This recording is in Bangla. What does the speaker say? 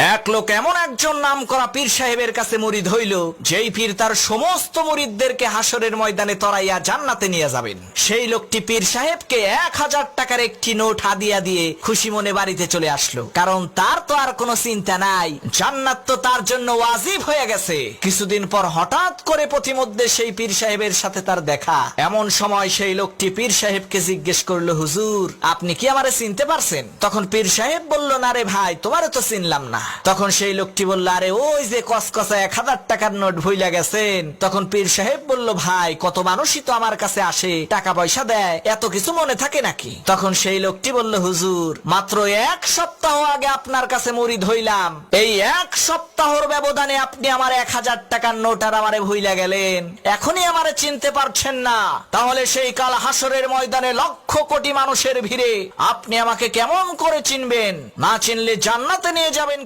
এক লোক এমন একজন নামকরা পীর সাহেবের কাছে মুরিদ হইল, যেই পীর তার সমস্ত মুরিদদেরকে হাসরের ময়দানে তরাইয়া জান্নাতে নিয়ে যাবেন। সেই লোকটি পীর সাহেবকে 1000 টাকার একটি নোট হাদিয়া দিয়ে খুশি মনে বাড়িতে চলে আসলো, কারণ তার তো আর কোনো চিন্তা নাই, জান্নাত তো তার জন্য ওয়াজিব হয়ে গেছে। কিছুদিন পর হঠাৎ করে পথিমধ্যে সেই পীর সাহেবের সাথে তার দেখা। এমন সময় সেই লোকটি পীর সাহেবকে জিজ্ঞেস করলো, হুজুর আপনি কি আমারে চিনতে পারছেন? তখন পীর সাহেব বলল, না রে ভাই, তোমারে তো চিনলাম না। তখন সেই লোকটি বলল, আরে ওই যে কসকসা 1000 টাকার নোট ভুইলা গেছেন। তখন পীর সাহেব বলল, ভাই কত মানুষই তো আমার কাছে আসে, টাকা পয়সা দেয়, এত কিছু মনে থাকে নাকি? তখন সেই লোকটি বলল, হুজুর মাত্র 1 সপ্তাহ আগে আপনার কাছে মুরিদ হইলাম, এই 1 সপ্তাহর ব্যবধানে আপনি আমার 1000 টাকার নোট আর আমারে ভুইলা গেলেন, এখনই আমারে চিনতে পারছেন না? তাহলে সেই কাল হাসরের ময়দানে লক্ষ কোটি মানুষের ভিড়ে আপনি আমাকে কেমন করে চিনবেন? না চিনলে জান্নাতে নিয়ে যাবেন।